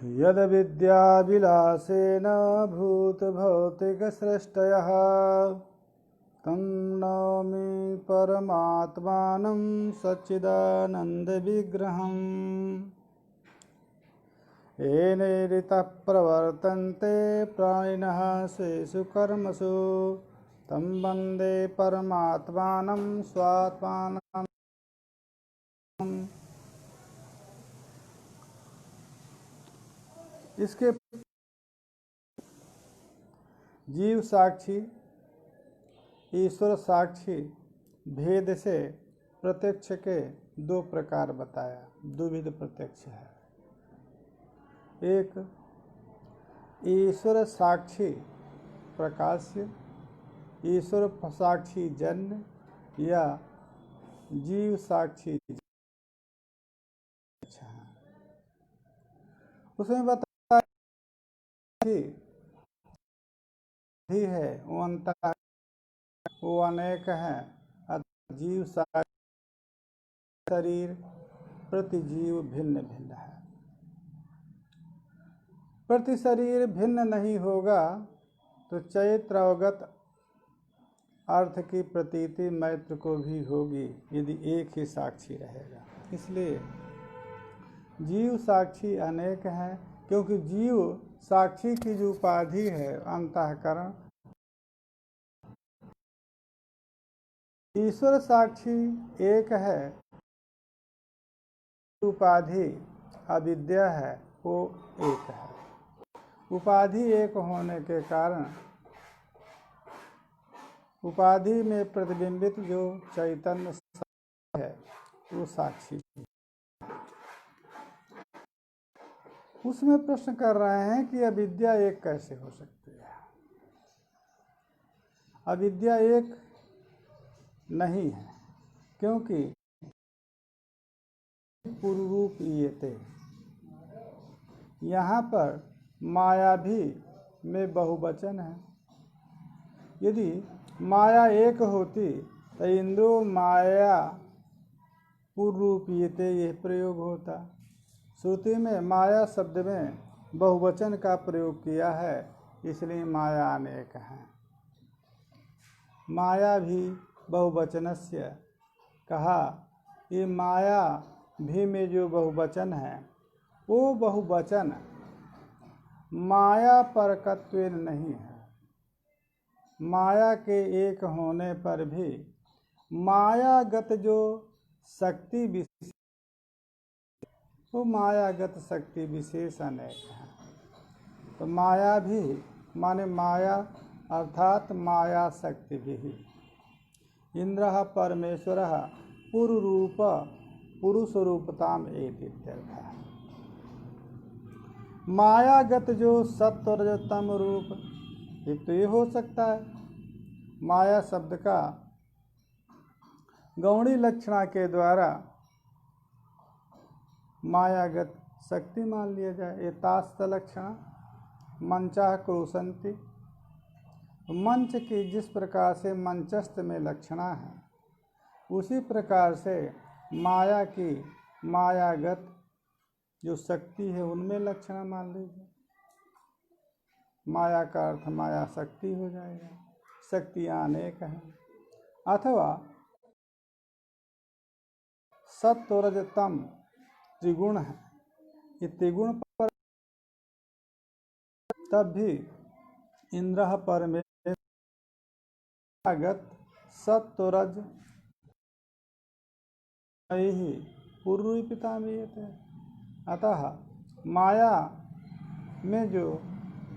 यद विद्याविलासेन भूतभौतिकसृष्टयः तं नौमि परमात्मानं सच्चिदानन्दविग्रहम्। येनैरितः प्रवर्तन्ते प्राणिनः स्वेषु कर्मसु तं वन्दे परमात्मानं स्वात्मानं। इसके जीव साक्षी ईश्वर साक्षी भेद से प्रत्यक्ष के दो प्रकार बताया। द्विविध प्रत्यक्ष है। एक ईश्वर साक्षी प्रकाश्य, ईश्वर साक्षी जन्य या जीव साक्षी। उसमें बताया भी है वो अंतर, वो अनेक है। जीव साक्षी शरीर प्रति जीव भिन्न भिन्न है। प्रति शरीर भिन्न नहीं होगा तो चैत्रवगत अर्थ की प्रतीति मैत्र को भी होगी यदि एक ही साक्षी रहेगा। इसलिए जीव साक्षी अनेक हैं, क्योंकि जीव साक्षी की जो उपाधि है अंतःकरण, ईश्वर साक्षी एक है, उपाधि अविद्या है वो एक है। उपाधि एक होने के कारण उपाधि में प्रतिबिंबित जो चैतन्य है वो साक्षी। उसमें प्रश्न कर रहे हैं कि अविद्या एक कैसे हो सकती है। अविद्या एक नहीं है, क्योंकि पूर्वरूप येते, यहाँ पर माया भी में बहुवचन है। यदि माया एक होती तो इंद्रो माया पूर्वरूप येते यह प्रयोग होता। श्रुति में माया शब्द में बहुवचन का प्रयोग किया है, इसलिए माया अनेक है। माया भी बहुवचनस्य कहा। ये माया भी में जो बहुवचन है वो बहुवचन माया परकत्वेन नहीं है। माया के एक होने पर भी मायागत जो शक्ति विशेष, वो मायागत शक्ति विशेष अनेक है। तो माया भी माने माया अर्थात माया शक्ति भी। इंद्रः परमेश्वरः पुरुरूप पुरुष रूपताम एतित्यर्थः। मायागत जो सत्व रजतम रूप, एक तो ये हो सकता है माया शब्द का गौणी लक्षणा के द्वारा मायागत शक्ति मान लिया जाए। एतास्त लक्षण मंचा क्रोशंति, मंच की जिस प्रकार से मंचस्थ में लक्षणा है उसी प्रकार से माया की मायागत जो शक्ति है उनमें लक्षणा मान लीजिए। माया का अर्थ माया शक्ति हो जाएगा। शक्तियाँ अनेक हैं। अथवा सत्व रजतम त्रिगुण है, ये त्रिगुण पर तब भी इंद्र परमेश्वर सत्व रज ही पूर्वपिता में। अतः माया में जो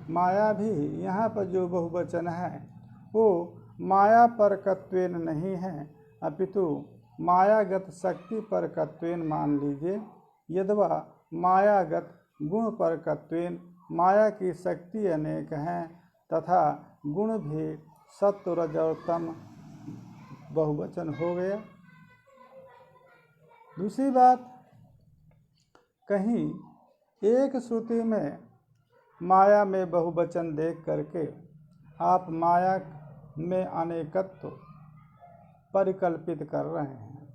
माया भी यहाँ पर जो बहुवचन है वो माया परकत्वेन नहीं है, अपितु मायागत शक्ति परकत्वेन मान लीजिए। यद्वा मायागत गुण परकत्वेन, माया की शक्ति अनेक हैं तथा गुण भी सत्व रज और तम बहुवचन हो गया। दूसरी बात, कहीं एक श्रुति में माया में बहुवचन देख करके आप माया में अनेकत्व परिकल्पित कर रहे हैं।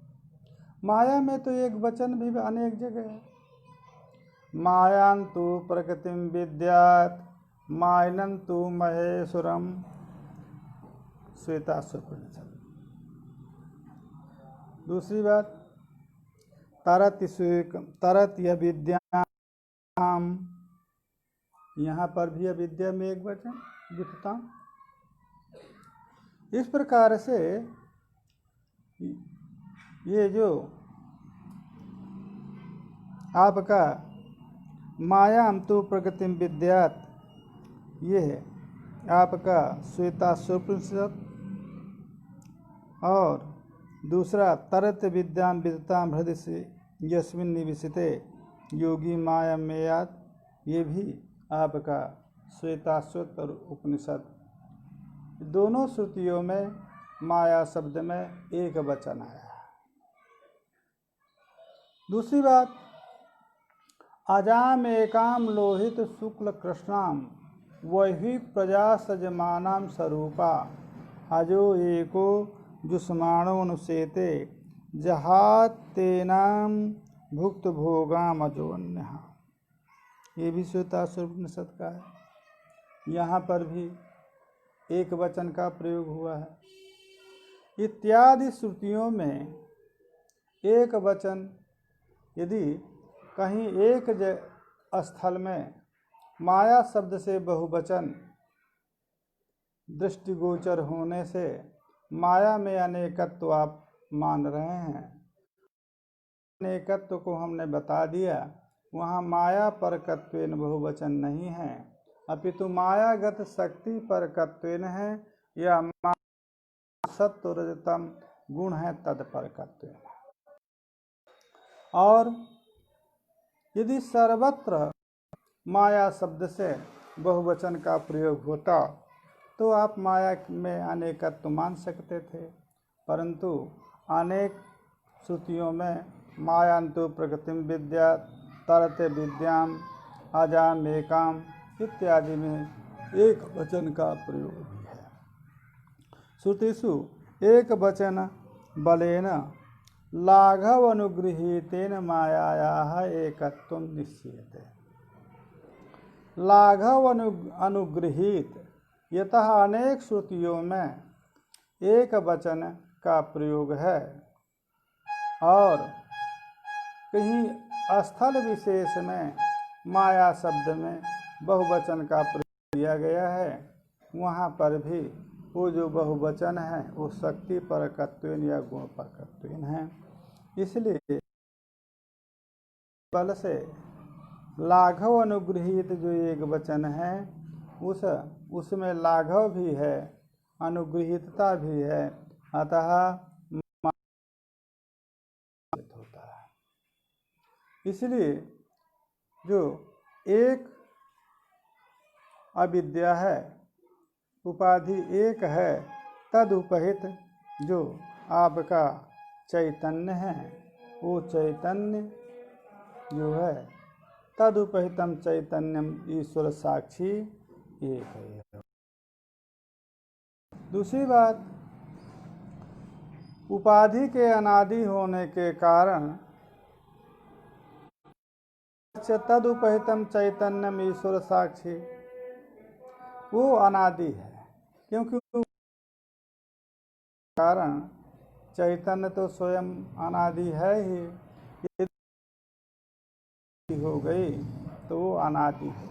माया में तो एक वचन भी अनेक जगह है। मायांतु प्रकृतिं विद्यात् मायनन्तु महेश्वरम। श्वेताश्वपनिषद। दूसरी बात, तरत अविद्याम, यहाँ पर भी अविद्या में एक वचन विपता। इस प्रकार से ये जो आपका मायाम तो प्रकृतिम विद्यात, ये है आपका श्वेताश्वपनिषद। और दूसरा तरत विद्याम विदताम हृदय से यस्मिन निविशते योगी माया मेयात, ये भी आपका श्वेताश्वतर उपनिषद। दोनों श्रुतियों में माया शब्द में एक वचन आया। दूसरी बात, अजाम एकाम लोहित शुक्ल कृष्णाम वही प्रजा सजमानाम स्वरूपा अजो एको जुष्माणोनुसेते जहात तेनाम भुक्त भोगाम अजोन्य। ये भी श्वेताश्वपनिषद का है। यहाँ पर भी एक वचन का प्रयोग हुआ है। इत्यादि श्रुतियों में एक वचन यदि कहीं एक स्थल में माया शब्द से बहुवचन दृष्टिगोचर होने से माया में अनेकत्व आप मान रहे हैं। अनेकत्व को हमने बता दिया, वहाँ माया परकत्वेन बहुवचन नहीं है, अपितु मायागत शक्ति परकत्वेन है, या सत्व रजतम गुण है तद परकत्वेन। और यदि सर्वत्र माया शब्द से बहुवचन का प्रयोग होता तो आप माया में अनेकत्व मान सकते थे, परंतु अनेक श्रुतियों में मायांतु प्रकृतिम विद्या तरते विद्याम अजाम एकाम इत्यादि में एक वचन का प्रयोग भी है। श्रुतिषु एक वचन बलेन लाघव अनुगृहीतेन मायायाः एकत्वं निश्चीयते। लाघव अनुगृहीत, यतः अनेक श्रुतियों में एक वचन का प्रयोग है और कहीं स्थल विशेष में माया शब्द में बहुवचन का प्रयोग किया गया है, वहाँ पर भी वो जो बहुवचन है वो शक्ति परकत्वेन या गुण परकत्वेन है। इसलिए बल से लाघव अनुगृहीत जो एक वचन है उसमें लाघव भी है, अनुगृहीतता भी है, अतः होता है। इसलिए जो एक अविद्या है, उपाधि एक है, तदुपहित जो आपका चैतन्य है, वो चैतन्य जो है तदुपहितम चैतन्यम ईश्वर साक्षी एक है। दूसरी बात, उपाधि के अनादि होने के कारण तदुपहितम चैतन्यम ईश्वर साक्षी, वो अनादि है, क्योंकि कारण चैतन्य तो स्वयं अनादि है ही, यदि हो गई तो वो अनादि है।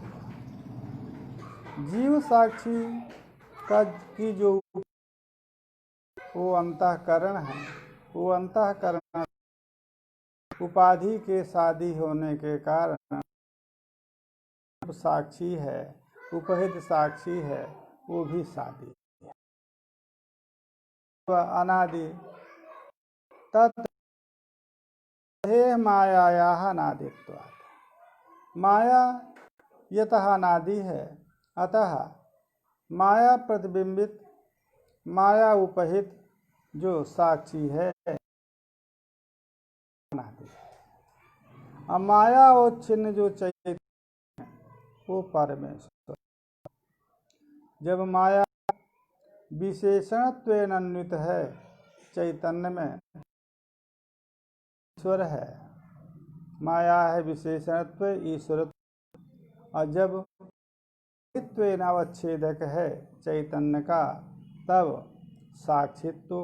जीव साक्षी का की जो वो अंतःकरण है, वो अंतःकरण उपाधि के शादी होने के कारण साक्षी है, उपहित साक्षी है, वो भी शादी है, अनादि। तत् मायायाः अनादित्वात्, माया यतः अनादि है, अतः माया प्रतिबिंबित माया उपहित जो साक्षी है अनादि है। अब माया और छिन्न जो चैतन्य वो परमेश्वर। जब माया विशेषणत्वेन अन्वित है चैतन्य में ईश्वर है, माया है विशेषणत्व ईश्वरत्व, और जब अवच्छेदक है चैतन्य का, तब साक्षित्व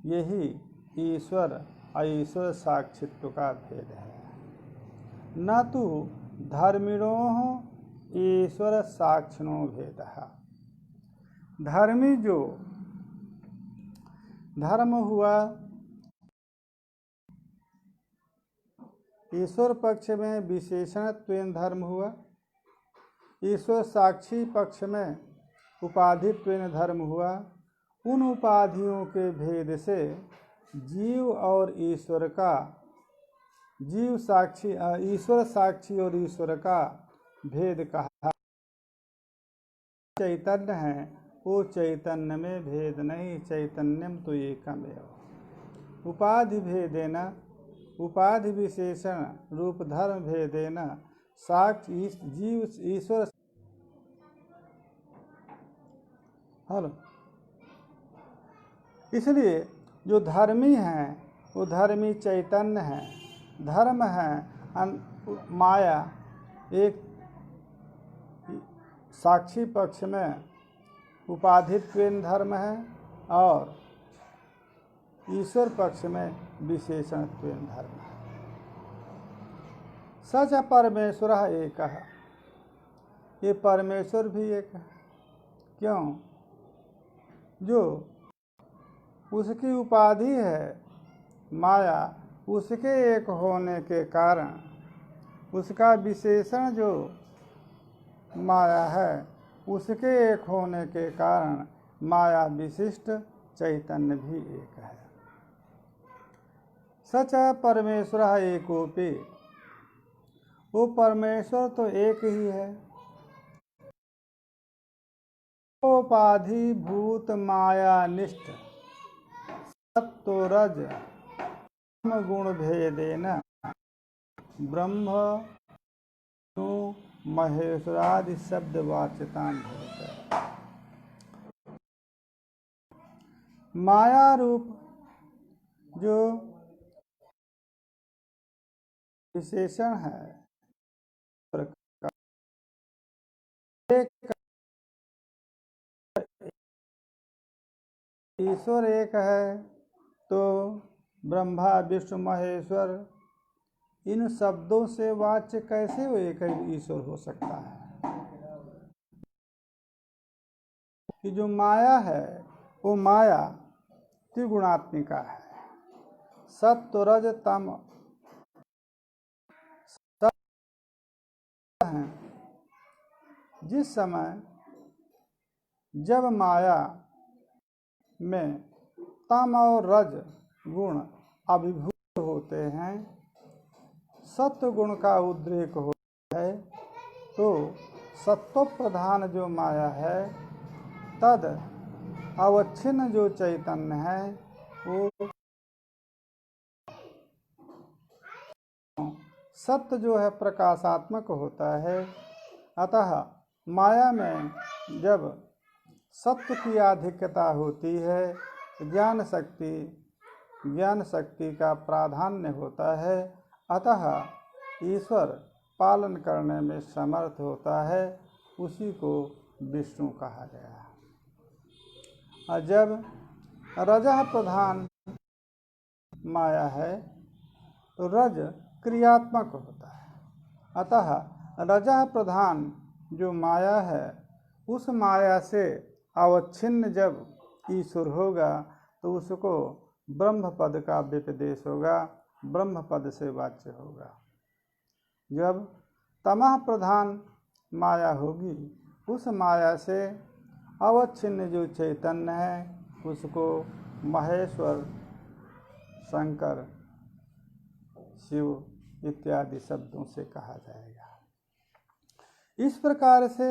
यही ईश्वर अईश्वर साक्षित्व का भेद है। न तो धर्मिणो ईश्वर साक्षिणो भेद। धर्मी जो धर्म हुआ ईश्वर पक्ष में विशेषणत्व धर्म हुआ, ईश्वर साक्षी पक्ष में उपाधित्व धर्म हुआ। उन उपाधियों के भेद से जीव और ईश्वर का, जीव साक्षी ईश्वर साक्षी और ईश्वर का भेद कहा। चैतन्य है वो चैतन्य में भेद नहीं, चैतन्यम तो एकमेव। उपाधि भेदेन उपाधि विशेषण रूप धर्म भेदेन साक्षी जीव ईश्वर। हेलो, इसलिए जो धर्मी हैं वो धर्मी चैतन्य है, धर्म है माया एक साक्षी पक्ष में उपाधित्व धर्म है, और ईश्वर पक्ष में विशेषणत्व धर्म है। सच परमेश्वर एक है, ये परमेश्वर भी एक है। क्यों? जो उसकी उपाधि है माया, उसके एक होने के कारण उसका विशेषण जो माया है, उसके एक होने के कारण माया विशिष्ट चैतन्य भी एक है। सच परमेश्वर एकोपि, वो परमेश्वर तो एक ही है। उपाधि भूत माया निष्ठ सत्व रज गुण भेदेन ब्रह्म महेश्वरादि शब्द वाच्यता। माया रूप जो विशेषण है, ईश्वर एक है तो ब्रह्मा विष्णु महेश्वर, इन शब्दों से वाच्य कैसे वो एक ईश्वर हो सकता है? कि जो माया है वो माया त्रिगुणात्मिका है। सत्व रज तम है। जिस समय जब माया में तम और रज गुण अभिभूत होते हैं, सत्व गुण का उद्रेक होता है, तो सत्व प्रधान जो माया है तद अवच्छिन्न जो चैतन्य है वो सत्य जो है प्रकाशात्मक होता है। अतः माया में जब सत्य की आधिक्यता होती है, ज्ञान शक्ति का प्राधान्य होता है, अतः ईश्वर पालन करने में समर्थ होता है, उसी को विष्णु कहा गया। और जब रजः प्रधान माया है तो रज क्रियात्मक होता है, अतः रजः प्रधान जो माया है उस माया से अवच्छिन्न जब ईश्वर होगा तो उसको ब्रह्म पद का विपदेश होगा, ब्रह्म पद से वाच्य होगा। जब तमः प्रधान माया होगी उस माया से अवच्छिन्न जो चैतन्य है उसको महेश्वर, शंकर, शिव इत्यादि शब्दों से कहा जाएगा। इस प्रकार से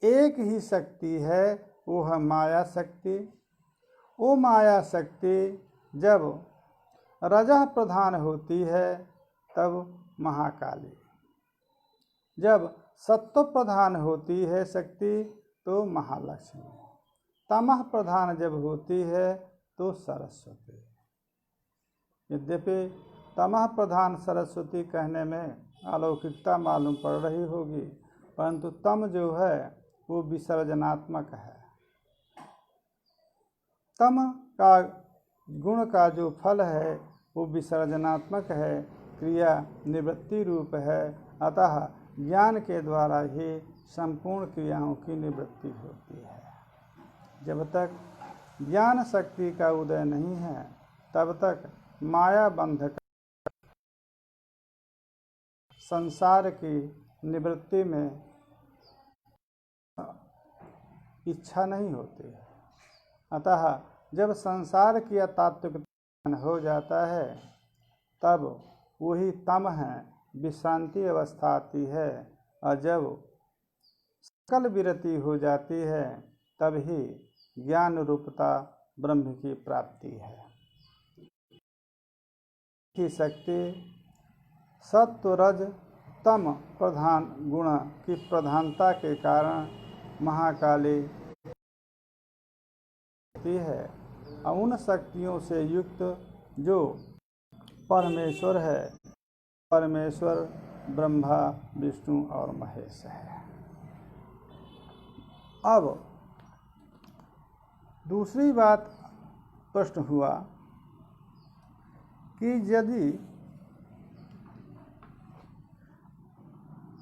एक ही शक्ति है, वो है माया शक्ति। वो माया शक्ति जब रजः प्रधान होती है तब महाकाली, जब सत्व प्रधान होती है शक्ति तो महालक्ष्मी, तमः प्रधान जब होती है तो सरस्वती। यद्यपि तमः प्रधान सरस्वती कहने में अलौकिकता मालूम पड़ रही होगी, परंतु तम जो है वो विसर्जनात्मक है। तम का गुण का जो फल है वो विसर्जनात्मक है, क्रिया निवृत्ति रूप है। अतः ज्ञान के द्वारा ही संपूर्ण क्रियाओं की निवृत्ति होती है। जब तक ज्ञान शक्ति का उदय नहीं है तब तक माया बंधक संसार की निवृत्ति में इच्छा नहीं होती है। अतः जब संसार की तात्विक हो जाता है तब वही तम है, विश्रांति अवस्था आती है, और जब सकल विरति हो जाती है तब ही ज्ञान रूपता ब्रह्म की प्राप्ति है। की शक्ति सत्व रज तम प्रधान गुण की प्रधानता के कारण महाकाली है, और उन शक्तियों से युक्त जो परमेश्वर है, परमेश्वर ब्रह्मा विष्णु और महेश है। अब दूसरी बात प्रश्न हुआ कि यदि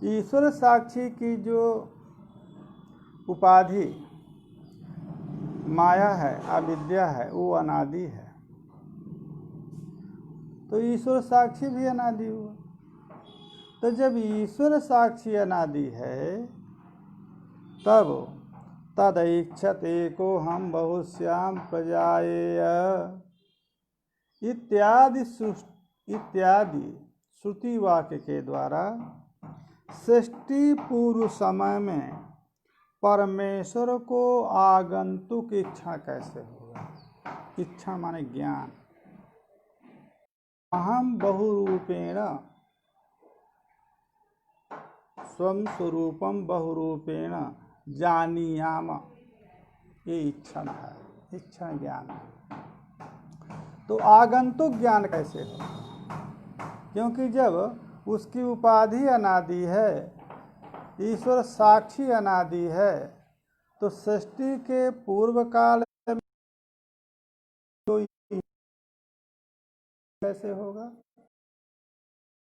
ईश्वर साक्षी की जो उपाधि माया है, अविद्या है, वो अनादि है, तो ईश्वर साक्षी भी अनादि हुआ। तो जब ईश्वर साक्षी अनादि है तब तदैक्षते को हम बहुश्याम प्रजाएय इत्यादि श्रुति वाक्य के द्वारा सृष्टि पूर्व समय में परमेश्वर को आगंतुक इच्छा कैसे होगा। इच्छा माने ज्ञान। अहम बहुरूपेण स्वम स्वरूपम बहुरूपेण जानीयाम, ये इच्छा है, इच्छा ज्ञान है। तो आगंतुक ज्ञान कैसे हो, क्योंकि जब उसकी उपाधि अनादि है, ईश्वर साक्षी अनादि है, तो सृष्टि के पूर्व काल में कैसे होगा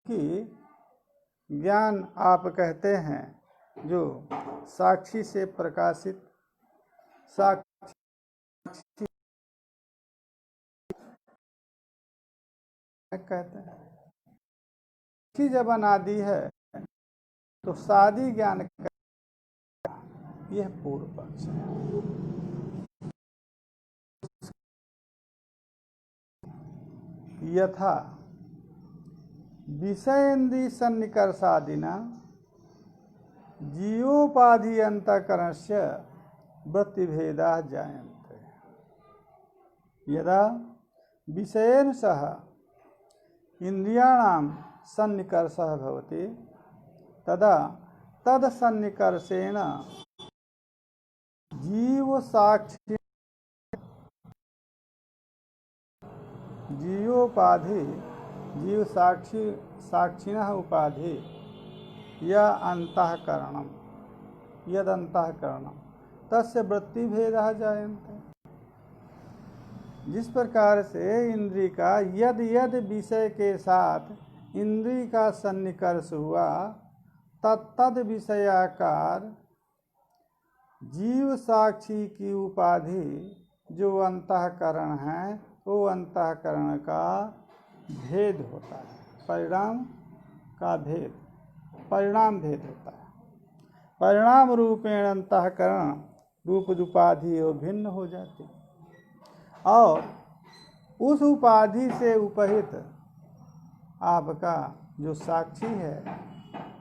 कि ज्ञान आप कहते हैं जो साक्षी से प्रकाशित, साक्षी कहते हैं, साक्षी जब अनादि है तो सादी ज्ञान, यह पूर्व पक्ष है। यथा विषयेन्द्रिय सन्निकर्षादिना जीवोपाधि अंतःकरणस्य वृत्तिभेदाः जायन्ते। यदा विषयेन सह इंद्रियाणां सन्निकर्षः भवति तदा तद सन्निकर्षेण जीव साक्षी जीवोपाधि जीव साक्षी साक्षिणः उपाधि या अंतःकरणम यद अंतःकरणम तस्य वृत्तिभेदः जायन्ते। जिस प्रकार से इंद्रिय का यद यद विषय के साथ इंद्रिय का सन्निकर्ष हुआ तत्तद विषयाकार जीव साक्षी की उपाधि जो अंतःकरण है, वो अंतःकरण का भेद होता है, परिणाम का भेद, परिणाम भेद होता है। परिणाम रूपेण अंतःकरण रूप उपाधि वो भिन्न हो जाती, और उस उपाधि से उपहित आपका जो साक्षी है,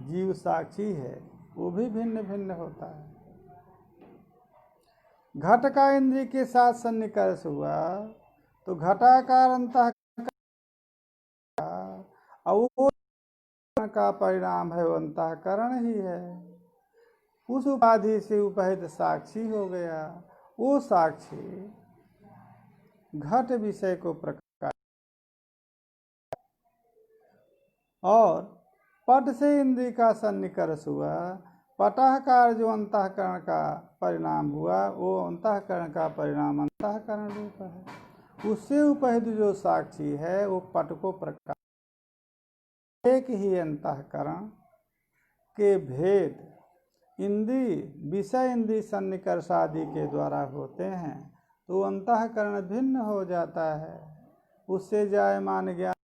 जीव साक्षी है, वो भी भिन्न भिन्न होता है। घट का इंद्रिय के साथ सन्निकर्ष हुआ तो घटाकार अंतःकरण और वो का परिणाम है, वो अंतःकरण ही है। उस उपाधि से उपहित साक्षी हो गया, वो साक्षी घट विषय को प्रकाश, और पट से इंद्रिय का सन्निकर्ष हुआ, पटाहकार जो अंतःकरण का परिणाम हुआ, वो अंतःकरण का परिणाम अंतःकरण रूप है। उससे उपहित जो साक्षी है वो पट को प्रकाश, एक ही अंतःकरण के भेद इंद्रिय विषय इंद्रिय सन्निकर्ष आदि के द्वारा होते हैं, तो अंतःकरण भिन्न हो जाता है। उससे जायमान ज्ञान